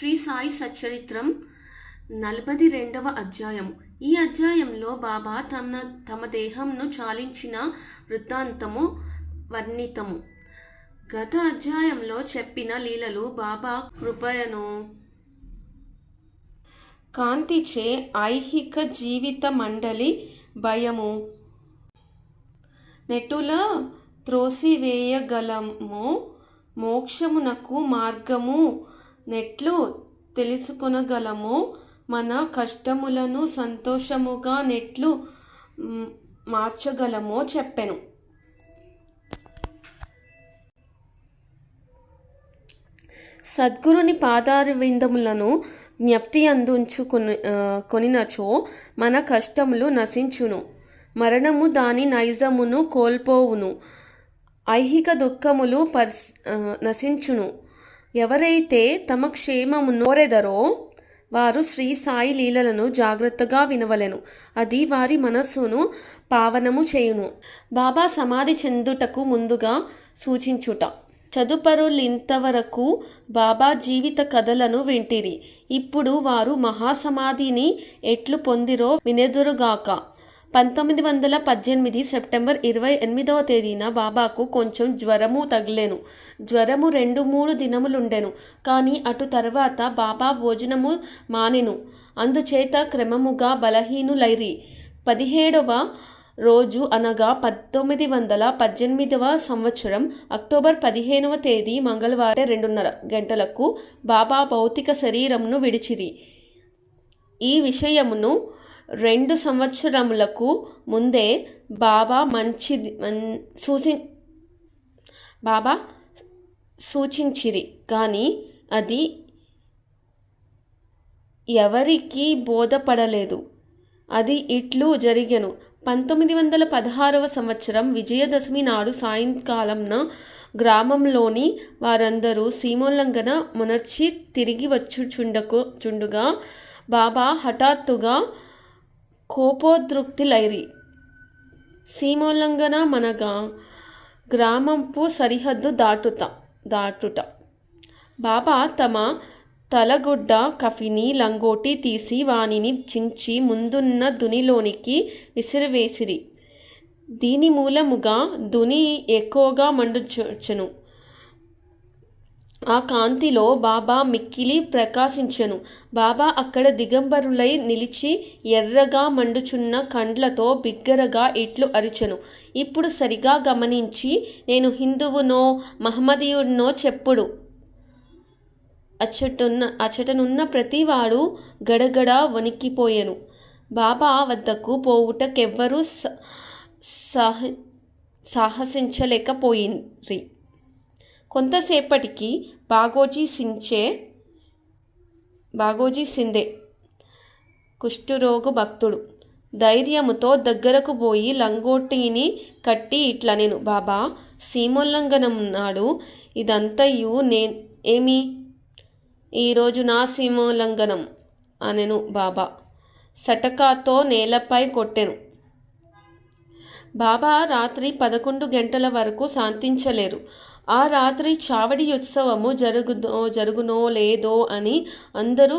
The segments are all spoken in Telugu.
శ్రీ సాయి సచ్చరిత్రం 42వ అధ్యాయము. ఈ అధ్యాయంలో బాబా తమ దేహంను చాలించిన వృత్తాంతము వర్ణితము. గత అధ్యాయంలో చెప్పిన లీలలు బాబా కృపయను కాంతిచే ఐహిక జీవిత మండలి భయము నెట్టుల త్రోసివేయగలము, మోక్షమునకు మార్గము నెట్లు తెలుసుకొనగలము, మన కష్టములను సంతోషముగా నెట్లు మార్చగలమో చెప్పెను. సద్గురుని పాదారవిందములను జ్ఞప్తి కొనినచో మన కష్టములు నశించును, మరణము దాని నైజమును కోల్పోవును, ఐహిక దుఃఖములు నశించును. ఎవరైతే తమ క్షేమమును కోరెదరో వారు శ్రీ సాయి లీలలను జాగ్రత్తగా వినవలెను. అది వారి మనస్సును పావనము చేయును. బాబా సమాధి చెందుటకు ముందుగా సూచించుట. చదుపరులింతవరకు బాబా జీవిత కథలను వింటిరి. ఇప్పుడు వారు మహాసమాధిని ఎట్లు పొందిరో వినెదురుగాక. 1918 సెప్టెంబర్ 28వ తేదీన బాబాకు కొంచెం జ్వరము తగిలెను. జ్వరము 2-3 దినములుండెను. కానీ అటు తర్వాత బాబా భోజనము మానెను. అందుచేత క్రమముగా బలహీనులైరి. 17వ రోజు అనగా 1918వ సంవత్సరం అక్టోబర్ 15వ తేదీ మంగళవారం 2:30 గంటలకు బాబా భౌతిక శరీరమును విడిచిరి. ఈ విషయమును 2 సంవత్సరములకు ముందే బాబా సూచించిరి. కానీ అది ఎవరికీ బోధపడలేదు. అది ఇట్లు జరిగెను. 1916వ సంవత్సరం విజయదశమి నాడు సాయంకాలంన గ్రామంలోని వారందరూ సీమోల్లంఘన మునర్చి తిరిగి వచ్చుచుండగా బాబా హఠాత్తుగా కోపోద్రిక్తులైరి. సీమోల్లంఘన మనగా గ్రామంపు సరిహద్దు దాటుట. బాబా తమ తలగుడ్డ కఫిని లంగోటి తీసి వానిని చించి ముందున్న దునిలోనికి విసిరివేసిరి. దీని మూలముగా దుని ఎక్కువగా మండుచును. ఆ కాంతిలో బాబా మిక్కిలి ప్రకాశించెను. బాబా అక్కడ దిగంబరులై నిలిచి ఎర్రగా మండుచున్న కండ్లతో బిగ్గరగా ఇట్లు అరిచెను. ఇప్పుడు సరిగా గమనించి, నేను హిందువునో మహమ్మదీయుడినో చెప్పుడు. అచటనున్న ప్రతివాడు గడగడ వణికిపోయెను. బాబా వద్దకు పోవుటకెవ్వరూ సాహసించలేకపోయిరి. కొంతసేపటికి బాగోజీ సిందే కుష్ఠరోగు భక్తుడు ధైర్యముతో దగ్గరకు పోయి లంగోటిని కట్టి ఇట్లనెను, బాబా, సీమోల్లంఘనం నాడు ఇదంతయు ఏమి? ఈరోజు నా సీమోల్లంఘనం అనెను. బాబా సటకాతో నేలపై కొట్టెను. బాబా రాత్రి 11 గంటల వరకు శాంతించలేరు. ఆ రాత్రి చావడి ఉత్సవము జరుగునో లేదో అని అందరూ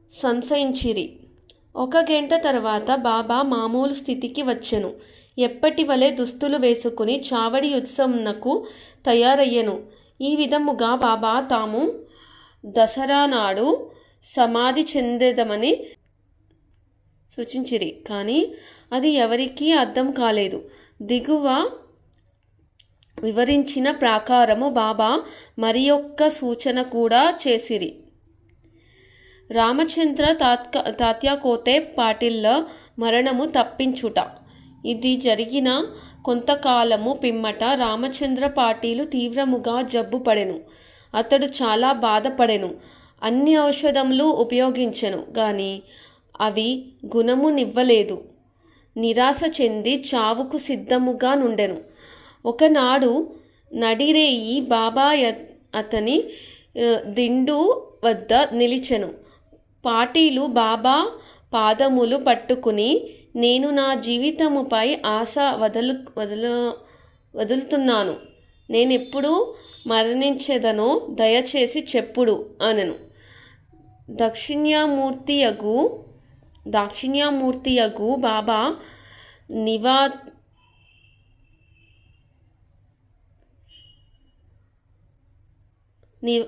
సంశయించిరి. 1 గంట తర్వాత బాబా మామూలు స్థితికి వచ్చెను. ఎప్పటి వలె దుస్తులు వేసుకుని చావడి ఉత్సవంనకు తయారయ్యెను. ఈ విధముగా బాబా తాము దసరా నాడు సమాధి చెందేదమని సూచించిరి. కానీ అది ఎవరికీ అర్థం కాలేదు. దిగువ వివరించిన ప్రకారము బాబా మరియొక్క సూచన కూడా చేసిరి. రామచంద్ర తాత్యాకోతే పాటిల్ల మరణము తప్పించుట. ఇది జరిగిన కొంతకాలము పిమ్మట రామచంద్ర పాటీలు తీవ్రముగా జబ్బు పడెను. అతడు చాలా బాధపడెను. అన్ని ఔషధములు ఉపయోగించెను. కానీ అవి గుణమునివ్వలేదు. నిరాశ చెంది చావుకు సిద్ధముగా నుండెను. ఒకనాడు నడిరేయి బాబా అతని దిండు వద్ద నిలిచెను. పాటీలు బాబా పాదములు పట్టుకుని, నేను నా జీవితముపై ఆశ వదులుతున్నాను. నేనెప్పుడు మరణించెదనో దయచేసి చెప్పుడు అనెను. దాక్షిణ్యమూర్తియగు బాబా నివా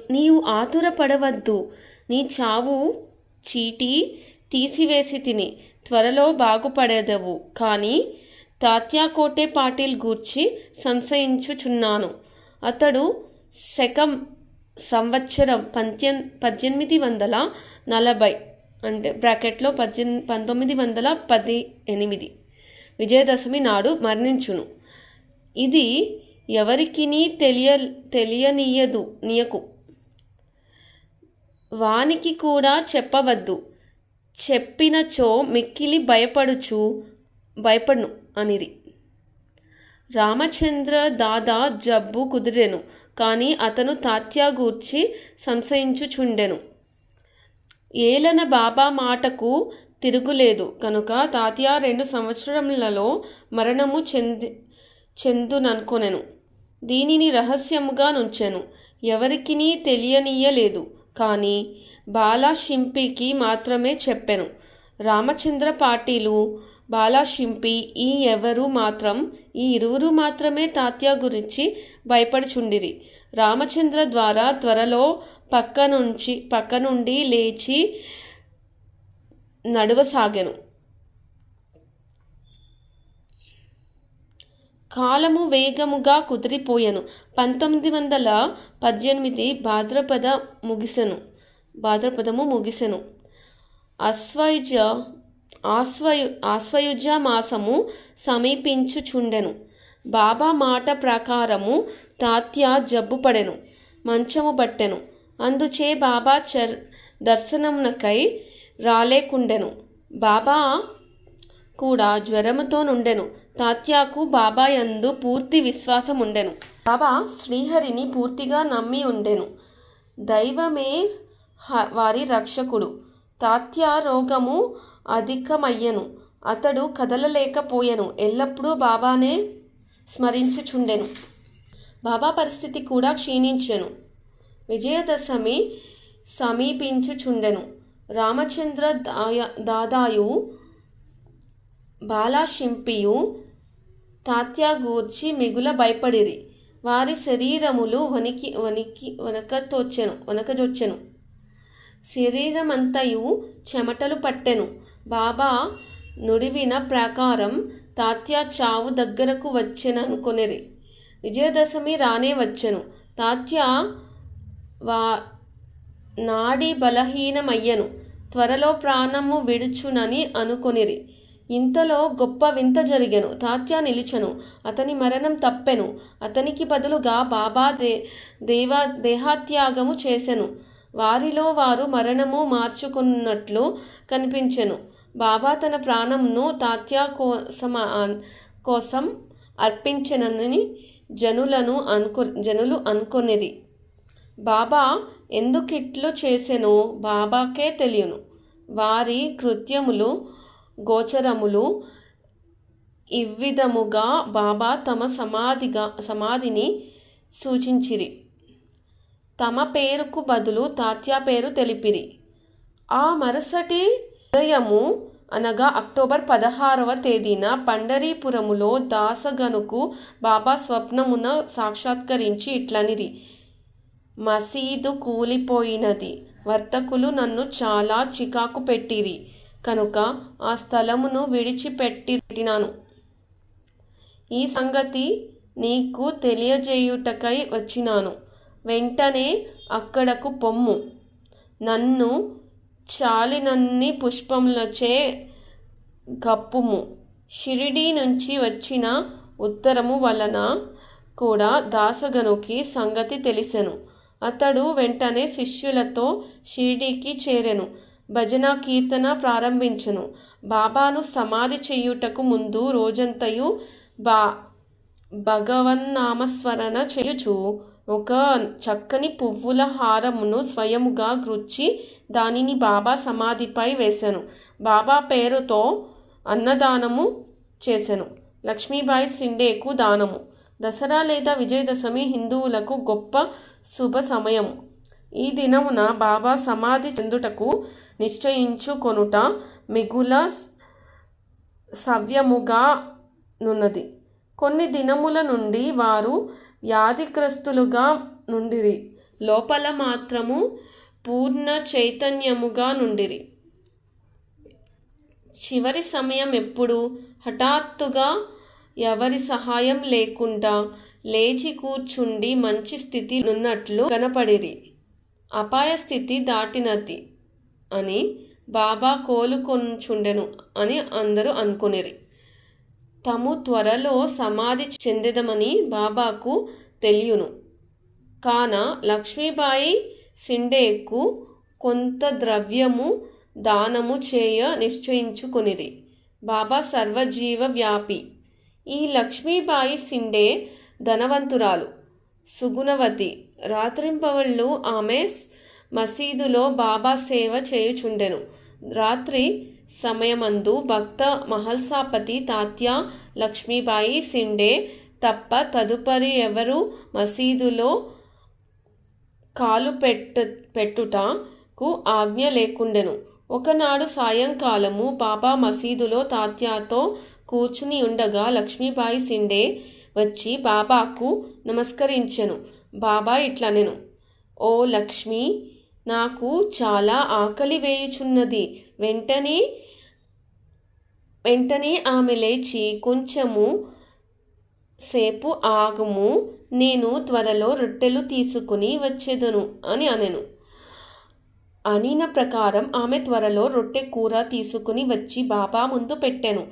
నీవు ఆతురపడవద్దు, నీ చావు చీటీ తీసివేసి తిని త్వరలో బాగుపడేదవు. కానీ తాత్యాకోటే పాటిల్ గూర్చి సంశయించుచున్నాను. అతడు శకం సంవత్సరం 1840 అంటే బ్రాకెట్లో 1918 విజయదశమి నాడు మరణించును. ఇది ఎవరికినీ తెలియనీయకు, వానికి కూడా చెప్పవద్దు. చెప్పినచో మిక్కిలి భయపడును అనిరి. రామచంద్ర దాదా జబ్బు కుదిరెను, కానీ అతను తాత్యా గూర్చి సంశయించుచుండెను. ఏలన బాబా మాటకు తిరుగులేదు కనుక తాత్యా 2 సంవత్సరములలో మరణము చెందుననుకొనెను. దీనిని రహస్యముగా నుంచెను, ఎవరికినీ తెలియనీయలేదు. కానీ బాలాషింపికి మాత్రమే చెప్పెను. రామచంద్ర పాటీలు, బాలాషింపి ఈ ఇరువురు మాత్రమే తాత్యా గురించి భయపడుచుండిరి. రామచంద్ర ద్వారా త్వరలో పక్క నుండి లేచి నడవసాగెను. కాలము వేగముగా కుదిరిపోయెను. 1918 భాద్రపదము ముగిసెను. ఆశ్వయుజ మాసము సమీపించుచుండెను. బాబా మాట ప్రకారము తాత్యా జబ్బుపడెను, మంచము పట్టెను. అందుచే బాబా దర్శనమునకై రాలేకుండెను. బాబా కూడా జ్వరముతో నుండెను. తాత్యాకు బాబా యందు పూర్తి విశ్వాసం ఉండెను. బాబా శ్రీహరిని పూర్తిగా నమ్మి ఉండెను. దైవమే వారి రక్షకుడు. తాత్యా రోగము అధికమయ్యెను. అతడు కదలలేకపోయెను. ఎల్లప్పుడూ బాబానే స్మరించుచుండెను. బాబా పరిస్థితి కూడా క్షీణించెను. విజయదశమి సమీపించుచుండెను. రామచంద్ర దాదాయు బాలాషింపియు తాత్యా గూర్చి మిగుల భయపడిరి. వారి శరీరములు వణకజొచ్చెను. శరీరమంతయు చెమటలు పట్టెను. బాబా నుడివిన ప్రకారం తాత్యా చావు దగ్గరకు వచ్చెననుకొనిరి. విజయదశమి రానే వచ్చెను. తాత్యా నాడి బలహీనమయ్యెను. త్వరలో ప్రాణము విడుచునని అనుకొనిరి. ఇంతలో గొప్ప వింత జరిగెను. తాత్యా నిలిచెను. అతని మరణం తప్పెను. అతనికి బదులుగా బాబా దేహత్యాగము చేసెను. వారిలో వారు మరణము మార్చుకున్నట్లు కనిపించెను. బాబా తన ప్రాణంను తాత్యా కోసం అర్పించెనని జనులు అనుకొనిది. బాబా ఎందుకిట్లు చేసెనో బాబాకే తెలియను. వారి కృత్యములు గోచరములు. ఇవ్విధముగా బాబా తమ సమాధిని సూచించిరి. తమ పేరుకు బదులు తాత్యా పేరు తెలిపిరి. ఆ మరుసటి ఉదయము అనగా అక్టోబర్ 16వ తేదీన పండరీపురములో దాసగనుకు బాబా స్వప్నమున సాక్షాత్కరించి ఇట్లనిరి: మసీదు కూలిపోయినది. వర్తకులు నన్ను చాలా చికాకు పెట్టిరి కనుక ఆ స్థలమును విడిచిపెట్టినాను. ఈ సంగతి నీకు తెలియజేయుటకై వచ్చినాను. వెంటనే అక్కడకు పొమ్ము. నన్ను చాలినన్ని పుష్పములచే కప్పుము. షిరిడీ నుంచి వచ్చిన ఉత్తరము వలన కూడా దాసగనుకి సంగతి తెలిసెను. అతడు వెంటనే శిష్యులతో షిరిడీకి చేరెను. భజన కీర్తన ప్రారంభించెను. బాబాను సమాధి చేయుటకు ముందు రోజంతయు భగవన్నామస్మరణ చేయుచు ఒక చక్కని పువ్వుల హారమును స్వయముగా గుచ్చి దానిని బాబా సమాధిపై వేసెను. బాబా పేరుతో అన్నదానము చేసెను. లక్ష్మీబాయి సిండేకు దానము. దసరా లేదా విజయదశమి హిందువులకు గొప్ప శుభ సమయం. ఈ దినమున బాబా సమాధి చెందుటకు నిశ్చయించుకొనుట మిగుల సవ్యముగా నున్నది. కొన్ని దినముల నుండి వారు వ్యాధిగ్రస్తులుగా నుండిరి, లోపల మాత్రము పూర్ణ చైతన్యముగా నుండిరి. చివరి సమయం ఎప్పుడు హఠాత్తుగా ఎవరి సహాయం లేకుండా లేచి కూర్చుండి మంచి స్థితి నున్నట్లు కనపడిరి. అపాయ స్థితి దాటినది అని బాబా కోలుకొంచుండెను అని అందరూ అనుకునిరి. తాము త్వరలో సమాధి చెందెదమని బాబాకు తెలియను. కాన లక్ష్మీబాయి సిండేకు కొంత ద్రవ్యము దానము చేయ నిశ్చయించుకొనిరి. బాబా సర్వజీవ వ్యాపి. ఈ లక్ష్మీబాయి సిండే ధనవంతురాలు, సుగుణవతి. రాత్రింపవళ్ళు ఆమె మసీదులో బాబా సేవ చేయుచుండెను. రాత్రి సమయమందు భక్త మహల్సాపతి తాత్య లక్ష్మీబాయి సిండే తప్ప తదుపరి ఎవరు మసీదులో కాలు పెట్టుటకు ఆజ్ఞ లేకుండెను. ఒకనాడు సాయంకాలము బాబా మసీదులో తాత్యాతో కూర్చుని ఉండగా లక్ష్మీబాయి సిండే వచ్చి బాబాకు నమస్కరించెను. బాబా ఇట్లనెను, ఓ లక్ష్మి, నాకు చాలా ఆకలి వేయుచున్నది. వెంటనే ఆమె లేచి, కొంచెము సేపు ఆగుము, నేను త్వరలో రొట్టెలు తీసుకుని వచ్చేదను అని అనెను. అనిన ప్రకారం ఆమె త్వరలో రొట్టె కూర తీసుకుని వచ్చి బాబా ముందు పెట్టెను.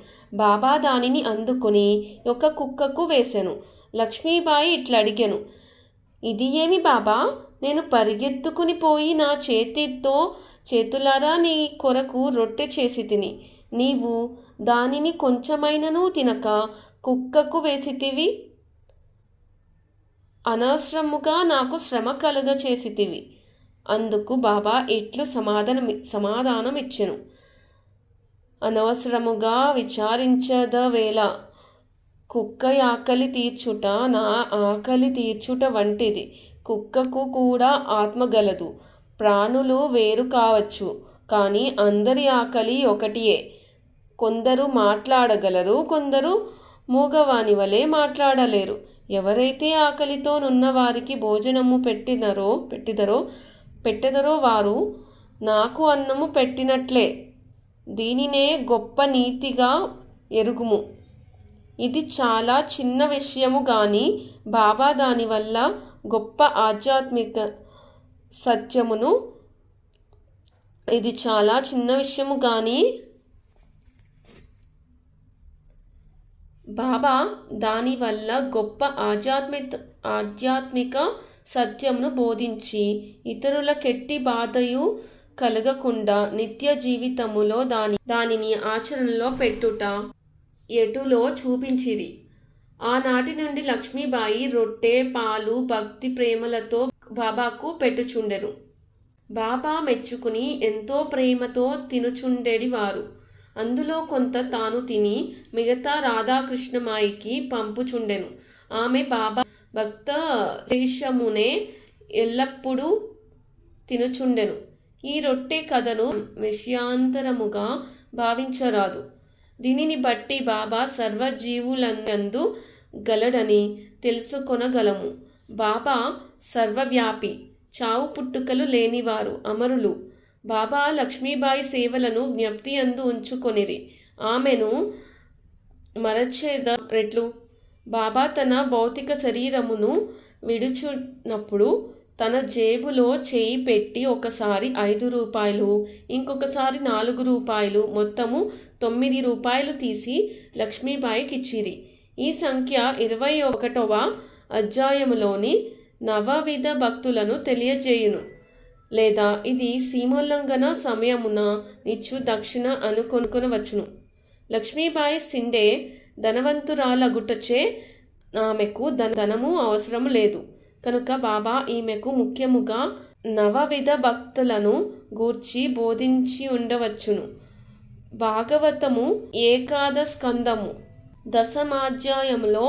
బాబా దానిని అందుకుని ఒక కుక్కకు వేసెను. లక్ష్మీబాయి ఇట్లడిగెను, ఇది ఏమి బాబా? నేను పరిగెత్తుకుని పోయి నా చేతులారా నీ కొరకు రొట్టె చేసి తిని, నీవు దానిని కొంచెమైనను తినక కుక్కకు వేసితివి. అనవసరముగా నాకు శ్రమ కలుగ చేసితివి. అందుకు బాబా ఇట్లు సమాధానం ఇచ్చెను, అనవసరముగా విచారించదవేళ. కుక్క ఆకలి తీర్చుట నా ఆకలి తీర్చుట వంటిది. కుక్కకు కూడా ఆత్మ గలదు. ప్రాణులు వేరు కావచ్చు, కానీ అందరి ఆకలి ఒకటియే. కొందరు మాట్లాడగలరు, కొందరు మూగవాని వలె మాట్లాడలేరు. ఎవరైతే ఆకలితో నున్న వారికి భోజనము పెట్టెదరో వారు నాకు అన్నము పెట్టినట్లే. దీనినే గొప్ప నీతిగా ఎరుగుము. ఇది చాలా చిన్న విషయము గాని బాబా దానివల్ల గొప్ప ఆధ్యాత్మిక సత్యమును ఆధ్యాత్మిక సత్యమును బోధించి ఇతరుల కెట్టి బాధయు కలగకుండా నిత్య జీవితములో దానిని ఆచరణలో పెట్టుట ఎటులో చూపించిరి. ఆనాటి నుండి లక్ష్మీబాయి రొట్టె, పాలు భక్తి ప్రేమలతో బాబాకు పెట్టుచుండెను. బాబా మెచ్చుకుని ఎంతో ప్రేమతో తినుచుండెడివారు. అందులో కొంత తాను తిని మిగతా రాధాకృష్ణమాయికి పంపుచుండెను. ఆమె బాబా భక్త శేషమునే ఎల్లప్పుడూ తినుచుండెను. ఈ రొట్టె కథను విషయాంతరముగా భావించరాదు. దీనిని బట్టి బాబా సర్వజీవులందు గలడని తెలుసుకొనగలము. బాబా సర్వవ్యాపి, చావు పుట్టుకలు లేనివారు, అమరులు. బాబా లక్ష్మీబాయి సేవలను జ్ఞప్తి అందు ఉంచుకొనిరి. ఆమెను మరచెదరెట్లు? బాబా తన భౌతిక శరీరమును విడుచున్నప్పుడు తన జేబులో చేయి పెట్టి ఒకసారి 5 రూపాయలు, ఇంకొకసారి 4 రూపాయలు, మొత్తము 9 రూపాయలు తీసి లక్ష్మీబాయికి ఇచ్చిరి. ఈ సంఖ్య 21వ అధ్యాయములోని నవవిధ భక్తులను తెలియజేయును. లేదా ఇది సీమోల్లంఘన సమయమున నిచ్చు దక్షిణ అనుకొనవచ్చును. లక్ష్మీబాయి సిండే ధనవంతురాలగుటచే ఆమెకు ధనము అవసరం లేదు కనుక బాబా ఈమెకు ముఖ్యముగా నవవిధ భక్తులను గూర్చి బోధించి ఉండవచ్చును. భాగవతము 1వ స్కందము 10వ అధ్యాయంలో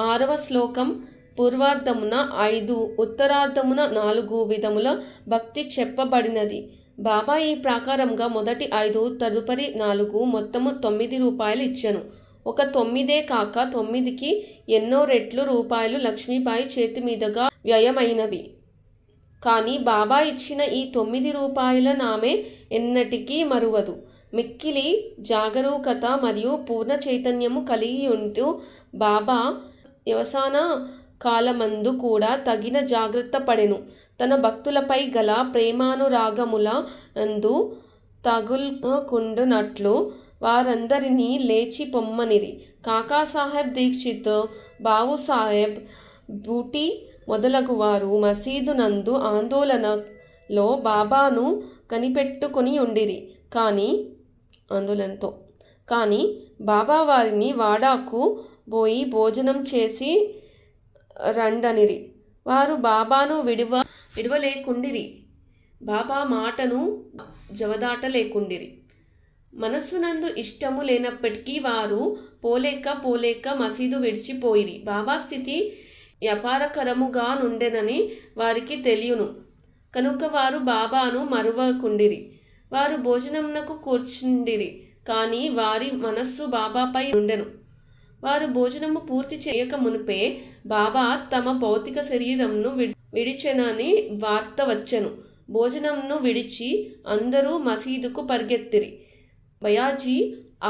6వ శ్లోకం పూర్వార్ధమున 5, ఉత్తరార్ధమున 4 విధముల భక్తి చెప్పబడినది. బాబా ఈ ప్రకారంగా మొదటి 5, తదుపరి 4 మొత్తము 9 రూపాయలు ఇచ్చెను. ఒక 9 కాక 9కి ఎన్నో రెట్లు రూపాయలు లక్ష్మీబాయి చేతి మీదుగా వ్యయమైనవి. కానీ బాబా ఇచ్చిన ఈ 9 రూపాయల నామే ఎన్నటికీ మరువదు. మిక్కిలి జాగరూకత మరియు పూర్ణ చైతన్యము కలిగి ఉంటూ బాబా వ్యవసాన కాలమందు కూడా తగిన జాగ్రత్త పడెను. తన భక్తులపై గల ప్రేమానురాగముల నందు తగులుకుండునట్లు వారందరినీ లేచి పొమ్మనిరి. కాకాసాహెబ్ దీక్షిత్, బాబుసాహెబ్ బూటీ మొదలగువారు మసీదు నందు ఆందోళనలో బాబాను కనిపెట్టుకొని ఉండిరి. ఆందోళనతో కానీ బాబా వారిని వాడాకు పోయి భోజనం చేసి రండనిరి. వారు బాబాను విడవలేకుండిరి. బాబా మాటను జవదాటలేకుండిరి. మనస్సునందు ఇష్టము లేనప్పటికీ వారు పోలేక మసీదు విడిచిపోయిరి. బాబా స్థితి వ్యాపారకరముగా నుండెనని వారికి తెలియను కనుక వారు బాబాను మరువకుండిరి. వారు భోజనమునకు కూర్చుండిరి. కానీ వారి మనస్సు బాబాపై ఉండెను. వారు భోజనము పూర్తి చేయక మునిపే బాబా తమ భౌతిక శరీరంను విడిచెనని వార్త వచ్చెను. భోజనంను విడిచి అందరూ మసీదుకు పరిగెత్తిరి. బయాజీ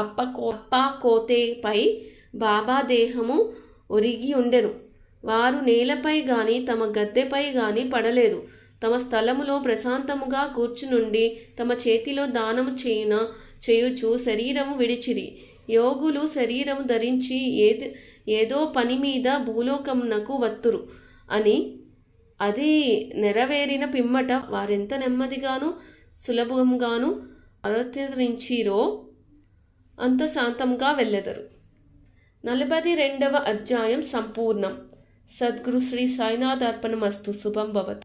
అప్పాకోతేపై బాబా దేహము ఒరిగి ఉండెను. వారు నేలపై గాని తమ గద్దెపై గాని పడలేదు. తమ స్థలములో ప్రశాంతముగా కూర్చునుండి తమ చేతిలో దానము చేయుచు శరీరము విడిచిరి. యోగులు శరీరము ధరించి ఏదో పని మీద భూలోకమునకు వత్తురు అని అది నెరవేరిన పిమ్మట వారెంత నెమ్మదిగాను సులభంగాను అవతరించిరో అంత శాంతంగా వెళ్ళెదరు. 42వ అధ్యాయం సంపూర్ణం. సద్గురు శ్రీ సాయినాథ్ అర్పణమస్తు. శుభం భవతు.